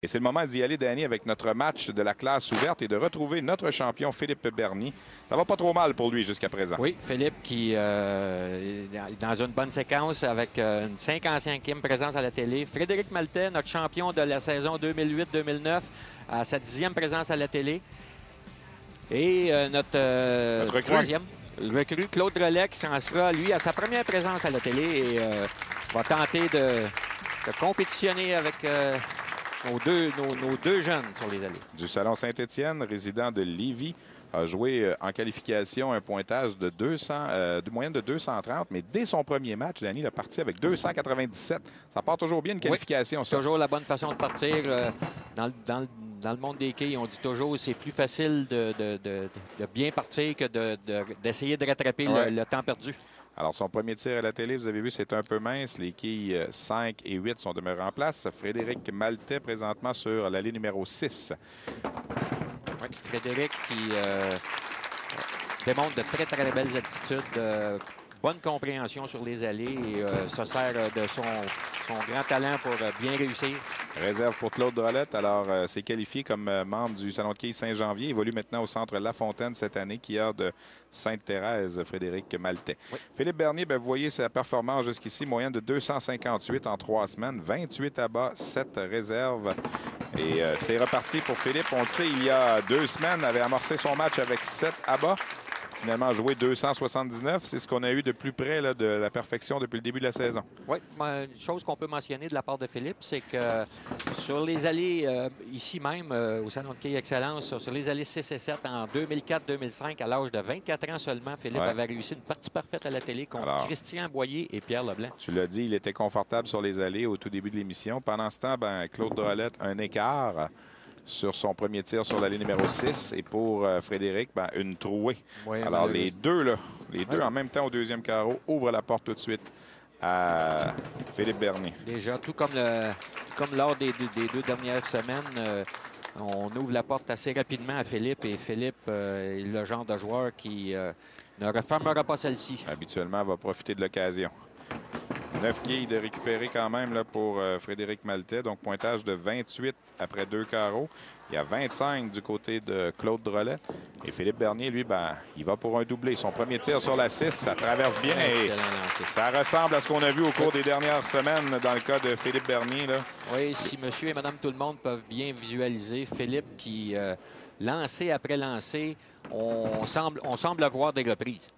Et c'est le moment d'y aller, Danny, avec notre match de la classe ouverte et de retrouver notre champion Philippe Bernier. Ça va pas trop mal pour lui jusqu'à présent. Oui, Philippe qui est dans une bonne séquence avec une 55e présence à la télé. Frédéric Maltais, notre champion de la saison 2008-2009, à sa 10e présence à la télé. Et notre troisième recrue, Claude Drolet, qui s'en sera, lui, à sa première présence à la télé et va tenter de compétitionner avec... nos deux jeunes sur les allées. Du Salon Saint-Étienne, résident de Lévis, a joué en qualification un pointage de moyenne de 230, mais dès son premier match, Danny a parti avec 297. Ça part toujours bien une qualification, oui, ça. Toujours la bonne façon de partir. Dans le monde des quilles, on dit toujours que c'est plus facile de bien partir que d'essayer de rattraper le temps perdu. Alors, son premier tir à la télé, vous avez vu, c'est un peu mince. Les quilles 5 et 8 sont demeurées en place. Frédéric Maltais, présentement sur l'allée numéro 6. Oui, Frédéric qui démontre de très, très belles aptitudes, bonne compréhension sur les allées et se sert de son grand talent pour bien réussir. Réserve pour Claude Drolet. Alors, s'est qualifié comme membre du Salon de quilles Saint-Janvier. Il évolue maintenant au centre La Fontaine cette année, qui a de Sainte-Thérèse, Frédéric Maltais. Oui. Philippe Bernier, vous voyez sa performance jusqu'ici, moyenne de 258 en 3 semaines, 28 à bas, 7 réserves. Et c'est reparti pour Philippe. On le sait, il y a 2 semaines, avait amorcé son match avec 7 à bas. Finalement, joué 279. C'est ce qu'on a eu de plus près là, de la perfection depuis le début de la saison. Oui, une chose qu'on peut mentionner de la part de Philippe, c'est que sur les allées, ici même, au Salon de quilles Excellence, sur les allées 6 et 7, en 2004-2005, à l'âge de 24 ans seulement, Philippe avait réussi une partie parfaite à la télé contre Christian Boyer et Pierre Leblanc. Tu l'as dit, il était confortable sur les allées au tout début de l'émission. Pendant ce temps, Claude Drolet, un écart sur son premier tir sur l'allée numéro 6. Et pour Frédéric, une trouée. Oui, alors, les deux en même temps au deuxième carreau ouvrent la porte tout de suite à Philippe Bernier. Déjà, tout comme lors des 2 dernières semaines, on ouvre la porte assez rapidement à Philippe. Et Philippe est le genre de joueur qui ne refermera pas celle-ci. Habituellement, va profiter de l'occasion. 9 quilles de récupérer quand même là, pour Frédéric Maltais. Donc, pointage de 28 après 2 carreaux. Il y a 25 du côté de Claude Drolet. Et Philippe Bernier, lui, il va pour un doublé. Son premier tir sur la 6, ça traverse bien. Et ça ressemble à ce qu'on a vu au cours des dernières semaines dans le cas de Philippe Bernier. Là. Oui, si monsieur et madame tout le monde peuvent bien visualiser Philippe qui, lancé après lancé, on semble avoir des reprises.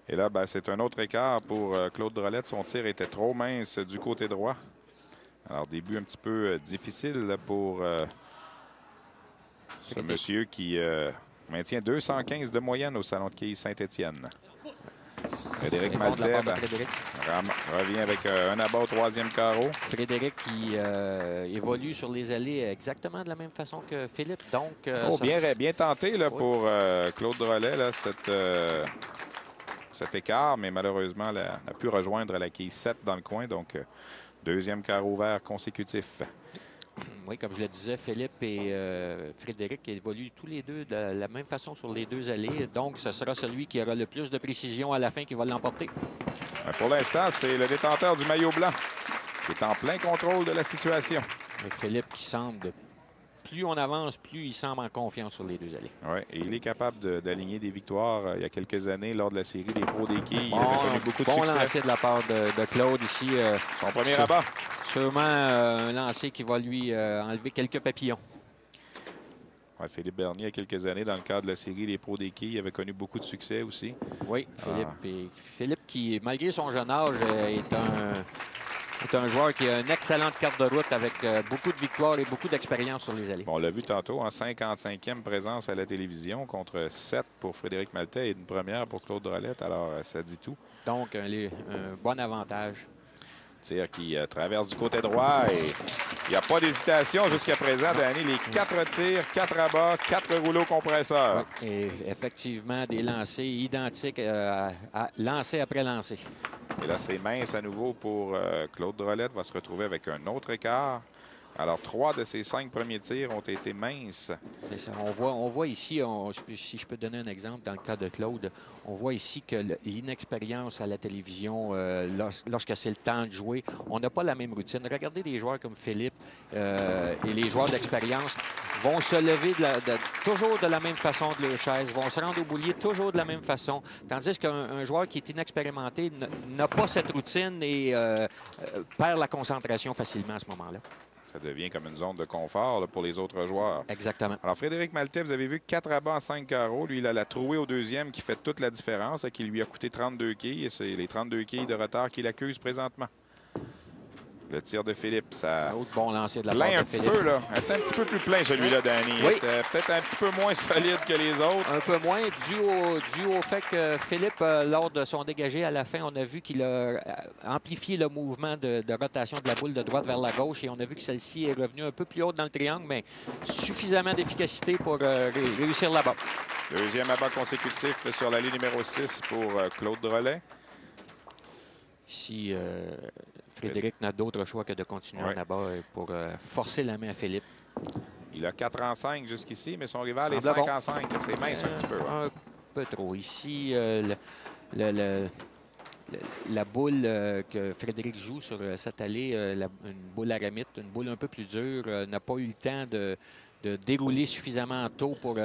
Et là, c'est un autre écart pour Claude Drolet. Son tir était trop mince du côté droit. Alors, début un petit peu difficile là, pour ce monsieur qui maintient 215 de moyenne au Salon de quilles Saint-Étienne. Frédéric Maltais revient avec un abat au 3e carreau. Frédéric qui évolue sur les allées exactement de la même façon que Philippe. Donc, bien tenté là, pour Claude Drolet, là, cet écart, mais malheureusement, n'a pu rejoindre la quille 7 dans le coin. Donc, 2e carreau vert consécutif. Oui, comme je le disais, Philippe et Frédéric évoluent tous les deux de la même façon sur les 2 allées. Donc, ce sera celui qui aura le plus de précision à la fin qui va l'emporter. Pour l'instant, c'est le détenteur du maillot blanc qui est en plein contrôle de la situation. Et Philippe qui semble... Plus on avance, plus il semble en confiance sur les 2 allées. Oui, et il est capable d'aligner des victoires. Il y a quelques années, lors de la série des pros des quilles, il avait connu beaucoup de succès. Bon lancer de la part de Claude ici. Son premier abat. Sûrement un lancer qui va lui enlever quelques papillons. Ouais, Philippe Bernier, il y a quelques années, dans le cadre de la série des pros des quilles, avait connu beaucoup de succès aussi. Oui, Philippe qui, malgré son jeune âge, est un joueur qui a une excellente carte de route avec beaucoup de victoires et beaucoup d'expérience sur les allées. Bon, on l'a vu tantôt, en 55e présence à la télévision contre 7 pour Frédéric Maltais et une première pour Claude Drolet. Alors, ça dit tout. Donc, un bon avantage. Tir qui traverse du côté droit et il n'y a pas d'hésitation jusqu'à présent, Danny. Les 4 tirs, 4 abats, 4 rouleaux compresseurs. Oui, et effectivement, des lancers identiques lancer après lancer. Et là, c'est mince à nouveau pour Claude Drolet. Va se retrouver avec un autre écart. Alors, 3 de ses 5 premiers tirs ont été minces. Ça. On voit ici, si je peux donner un exemple dans le cas de Claude, on voit ici que l'inexpérience à la télévision, lorsque c'est le temps de jouer, on n'a pas la même routine. Regardez des joueurs comme Philippe et les joueurs d'expérience vont se lever toujours de la même façon de leur chaise, vont se rendre au boulier toujours de la même façon, tandis qu'un joueur qui est inexpérimenté n'a pas cette routine et perd la concentration facilement à ce moment-là. Ça devient comme une zone de confort là, pour les autres joueurs. Exactement. Alors, Frédéric Maltais, vous avez vu 4 abats en 5 carreaux. Lui, il a la trouée au deuxième qui fait toute la différence, qui lui a coûté 32 quilles. Et c'est les 32 quilles de retard qu'il accuse présentement. Le tir de Philippe, ça... Un autre bon lancer de la plein part un de petit Philippe. peu, là. Un petit peu plus plein, celui-là, Danny. Oui. Peut-être un petit peu moins solide que les autres. Un peu moins, dû au fait que Philippe, lors de son dégagé à la fin, on a vu qu'il a amplifié le mouvement de rotation de la boule de droite vers la gauche et on a vu que celle-ci est revenue un peu plus haute dans le triangle, mais suffisamment d'efficacité pour réussir là-bas. Deuxième abat consécutif sur la ligne numéro 6 pour Claude Drolet. Ici, Frédéric n'a d'autre choix que de continuer en abat pour forcer la main à Philippe. Il a 4 en 5 jusqu'ici, mais son rival est Semble 5 bon. en 5. C'est mince un petit peu. Hein? Un peu trop. Ici, la boule que Frédéric joue sur cette allée, une boule aramite, une boule un peu plus dure, n'a pas eu le temps de dérouler suffisamment tôt pour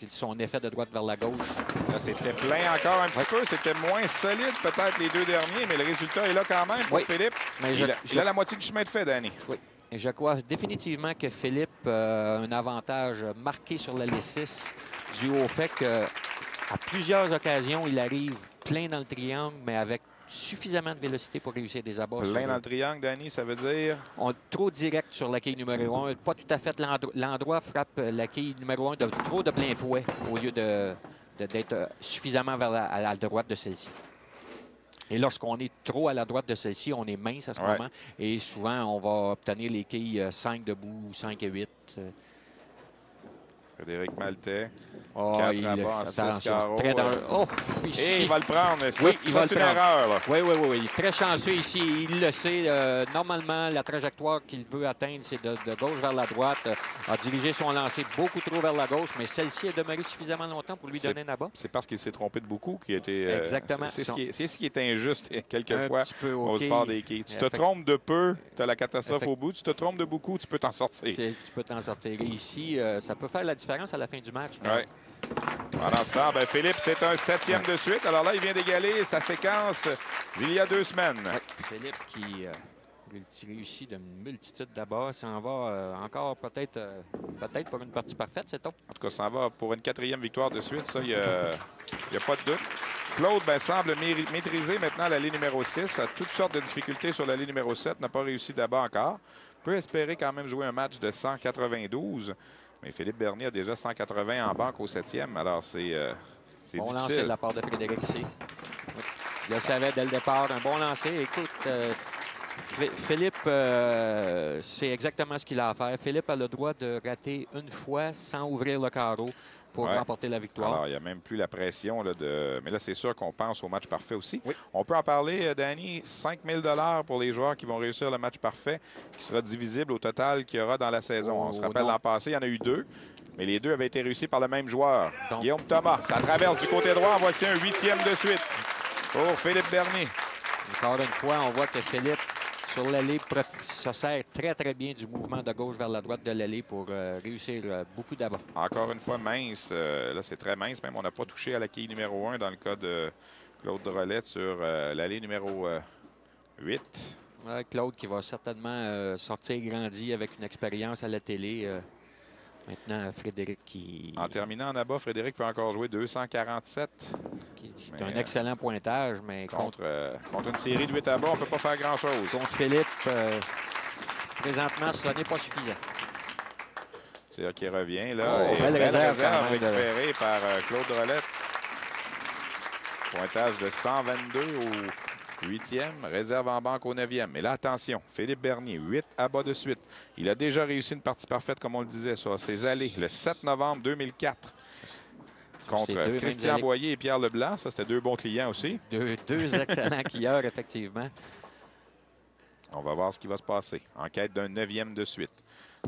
son effet de droite vers la gauche. Là, c'était plein encore un petit peu. C'était moins solide peut-être les deux derniers, mais le résultat est là quand même pour Philippe. Mais il a la moitié du chemin de fait, Danny. Oui. Et je crois définitivement que Philippe a un avantage marqué sur l'allée 6 dû au fait qu'à plusieurs occasions, il arrive plein dans le triangle, mais avec suffisamment de vélocité pour réussir des abats. Plein dans le triangle, Danny, ça veut dire? Trop direct sur la quille numéro 1. Pas tout à fait l'endroit frappe la quille numéro 1 trop de plein fouet au lieu d'être suffisamment à la droite de celle-ci. Et lorsqu'on est trop à la droite de celle-ci, on est mince à ce moment. Et souvent, on va obtenir les quilles 5 debout, 5 et 8. Frédéric Maltais. 4 abats en 6 carreaux. Très dangereux. Oh, et il va le prendre. Oui, il va le une prendre. Erreur. Là. Oui. Très chanceux ici. Il le sait. Normalement, la trajectoire qu'il veut atteindre, c'est de gauche vers la droite. A dirigé son lancer beaucoup trop vers la gauche, mais celle-ci est demeurée suffisamment longtemps pour lui donner un abat. C'est parce qu'il s'est trompé de beaucoup qui a été... Exactement. C'est ce qui est injuste quelquefois au okay. sport des quilles. Tu te trompes de peu, tu as la catastrophe au bout. Tu te trompes de beaucoup, tu peux t'en sortir. Tu peux t'en sortir. Et ici, ça peut faire la différence à la fin du match. Oui. Pendant ce temps, Philippe, c'est un 7e de suite. Alors là, il vient d'égaler sa séquence d'il y a 2 semaines. Philippe qui réussit d'une multitude d'abats. S'en va encore peut-être pour une partie parfaite, c'est tout. En tout cas, s'en va pour une 4e victoire de suite. Ça, il n'y a pas de doute. Claude semble maîtriser maintenant la ligne numéro 6. A toutes sortes de difficultés sur la ligne numéro 7. N'a pas réussi d'abat encore. Peut espérer quand même jouer un match de 192. Mais Philippe Bernier a déjà 180 en banque au 7e. Alors, c'est bon difficile. Lancer de la part de Frédéric ici. Il le savait dès le départ. Un bon lancer. Écoute, Philippe, c'est exactement ce qu'il a à faire. Philippe a le droit de rater une fois sans ouvrir le carreau pour remporter la victoire. Alors, il n'y a même plus la pression. Là, Mais là, c'est sûr qu'on pense au match parfait aussi. Oui. On peut en parler, Danny. 5 000 $ pour les joueurs qui vont réussir le match parfait, qui sera divisible au total qu'il y aura dans la saison. On se rappelle, l'an passé, il y en a eu 2. Mais les 2 avaient été réussis par le même joueur. Guillaume Thomas. Ça traverse du côté droit. En voici un 8e de suite pour Philippe Bernier. Encore une fois, on voit que Philippe, sur l'allée, se sert très, très bien du mouvement de gauche vers la droite de l'allée pour réussir beaucoup d'abats. Encore une fois, mince. Là, c'est très mince. Même, on n'a pas touché à la quille numéro 1 dans le cas de Claude Drolet sur l'allée numéro 8. Claude qui va certainement sortir grandi avec une expérience à la télé. Maintenant, Frédéric qui... En terminant en abat, Frédéric peut encore jouer 247. C'est un excellent pointage, mais contre une série de 8 abats, on ne peut pas faire grand-chose. Contre Philippe, présentement, ce n'est pas suffisant. C'est là qui revient. Là, belle réserve récupérée par Claude Drolet. Pointage de 122 au 8e, réserve en banque au 9e. Mais là, attention, Philippe Bernier, 8 abats de suite. Il a déjà réussi une partie parfaite, comme on le disait, sur ses allées, le 7 novembre 2004. Contre Christian Boyer et Pierre Leblanc. Ça, c'était 2 bons clients aussi. Deux excellents clients, effectivement. On va voir ce qui va se passer. En quête d'un 9e de suite.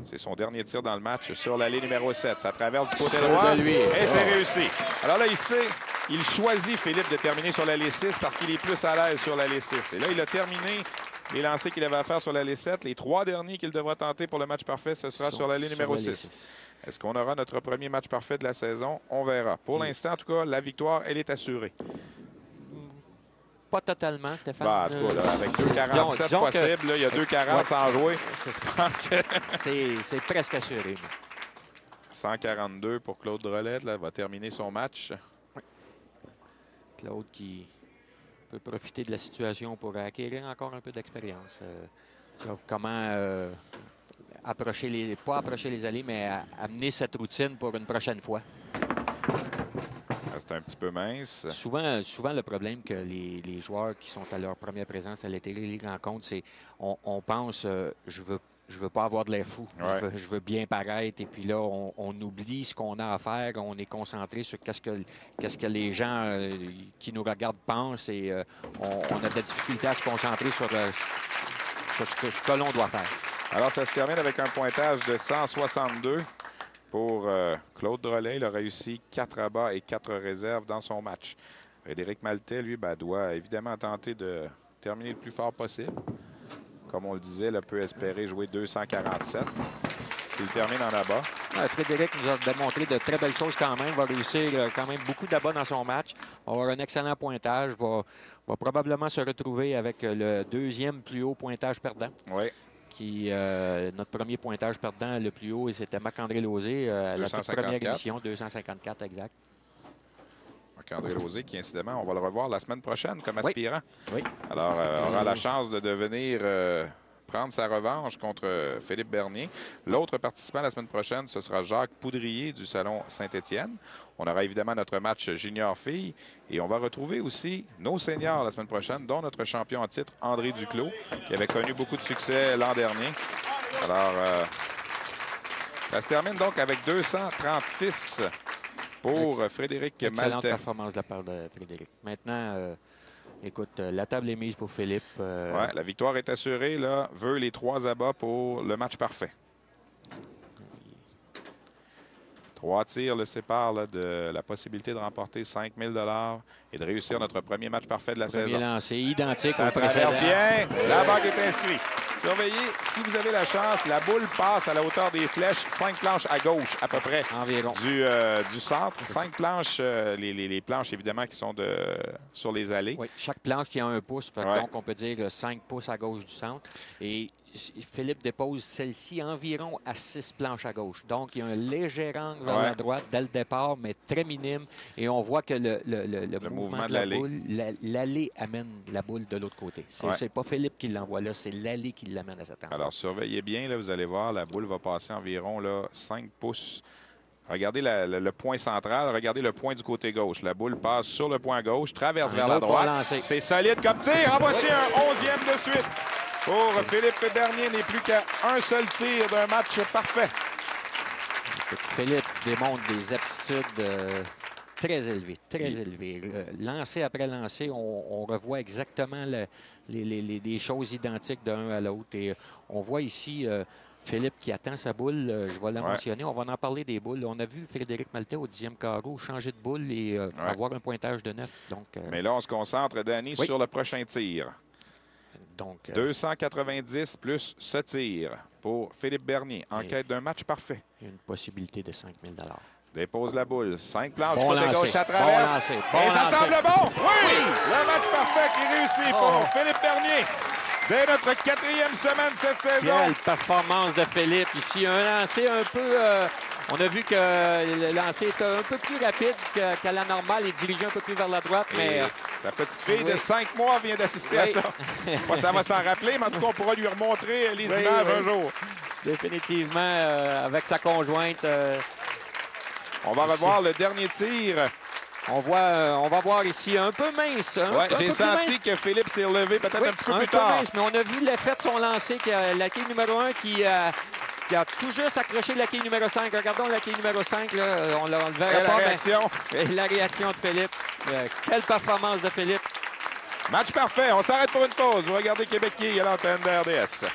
C'est son dernier tir dans le match sur l'allée numéro 7. Ça traverse du côté droit et c'est réussi. Alors là, il choisit, Philippe, de terminer sur l'allée 6 parce qu'il est plus à l'aise sur l'allée 6. Et là, il a terminé les lancers qu'il avait à faire sur l'allée 7. Les 3 derniers qu'il devra tenter pour le match parfait, ce sera sur l'allée numéro 6. Est-ce qu'on aura notre premier match parfait de la saison? On verra. Pour l'instant, en tout cas, la victoire, elle est assurée. Pas totalement, Stéphane. En tout cas, là, avec 2,47 possible, là, il y a 2,40 sans jouer. Je pense que c'est presque assuré. 142 pour Claude Drolet. Là, va terminer son match. Claude qui peut profiter de la situation pour acquérir encore un peu d'expérience. Comment approcher pas approcher les allées, mais amener cette routine pour une prochaine fois. C'est un petit peu mince. Souvent, le problème que les joueurs qui sont à leur première présence à la télé les rencontres, c'est on pense je veux pas avoir de l'air fou. Ouais. Je veux bien paraître. Et puis là, on oublie ce qu'on a à faire. On est concentré sur qu'est-ce que les gens qui nous regardent pensent. Et on a de la difficulté à se concentrer sur ce que l'on doit faire. Alors, ça se termine avec un pointage de 162 pour Claude Drolet. Il a réussi 4 abats et 4 réserves dans son match. Frédéric Maltais, lui, doit évidemment tenter de terminer le plus fort possible. Comme on le disait, il peut espérer jouer 247 s'il termine en abat. Frédéric nous a démontré de très belles choses quand même. Il va réussir quand même beaucoup d'abats dans son match. Il va avoir un excellent pointage. Va probablement se retrouver avec le 2e plus haut pointage perdant. Oui. Notre premier pointage perdant le plus haut, et c'était Marc-André Lauzé à la toute première émission, 254 exact. Marc-André Lauzé, qui incidemment, on va le revoir la semaine prochaine comme aspirant. Oui. Alors, aura la chance de devenir prendre sa revanche contre Philippe Bernier. L'autre participant la semaine prochaine, ce sera Jacques Poudrier du Salon Saint-Étienne. On aura évidemment notre match junior filles et on va retrouver aussi nos seniors la semaine prochaine, dont notre champion en titre, André Duclos, qui avait connu beaucoup de succès l'an dernier. Alors, ça se termine donc avec 236 pour Frédéric Maltais. Excellente performance de la part de Frédéric. Maintenant, écoute, la table est mise pour Philippe. Ouais, la victoire est assurée. Là, veut les 3 abats pour le match parfait. 3 tirs le séparent là, de la possibilité de remporter 5 000 $ et de réussir notre premier match parfait de la saison. Lancé identique au précédent. précédent. Bien. La bague est inscrite. Surveillez, si vous avez la chance, la boule passe à la hauteur des flèches, 5 planches à gauche à peu près environ du centre. 5 planches, les planches évidemment qui sont sur les allées. Oui, chaque planche qui a 1 pouce, donc on peut dire 5 pouces à gauche du centre. Et Philippe dépose celle-ci environ à 6 planches à gauche. Donc, il y a un léger angle vers la droite dès le départ, mais très minime. Et on voit que le mouvement de la boule, l'allée amène la boule de l'autre côté. C'est pas Philippe qui l'envoie là, c'est l'allée qui l'amène à cet endroit. Alors, surveillez bien, là, vous allez voir, la boule va passer environ là, 5 pouces. Regardez le point central, regardez le point du côté gauche. La boule passe sur le point gauche, traverse vers la droite. C'est solide comme tir. En voici un 11e de suite. Pour Philippe Bernier, n'est plus qu'à un seul tir d'un match parfait. Philippe démontre des aptitudes très élevées, très élevées. Lancé après lancé, on revoit exactement les choses identiques d'un à l'autre. Et on voit ici Philippe qui attend sa boule. Je vais la mentionner. On va en parler des boules. On a vu Frédéric Maltais au 10e carreau changer de boule et avoir un pointage de 9. Donc, mais là, on se concentre, Danny, sur le prochain tir. Donc, 290 plus ce tir pour Philippe Bernier en quête d'un match parfait. Une possibilité de 5 000 $. Dépose la boule. 5 planches bon côté gauche à travers. Et ça semble bon. Oui! Le match parfait qui réussit pour Philippe Bernier. Dès notre 4e semaine cette saison. Quelle performance de Philippe ici. Un lancer un peu... on a vu que le lancer est un peu plus rapide qu'à la normale et dirigé un peu plus vers la droite. Mais sa petite fille de 5 mois vient d'assister à ça. Moi, ça va s'en rappeler, mais en tout cas, on pourra lui remontrer les images un jour. Définitivement, avec sa conjointe. On va revoir le dernier tir. On va voir ici un peu mince. J'ai senti que Philippe s'est relevé peut-être un petit peu plus tard. Mince, mais on a vu l'effet de son lancer, la quille numéro 1 qui a tout juste accroché la quille numéro 5. Regardons la quille numéro 5. Là, on ne le verra pas. La réaction. Mais la réaction de Philippe. Quelle performance de Philippe. Match parfait. On s'arrête pour une pause. Vous regardez Québec qui est à l'antenne de RDS.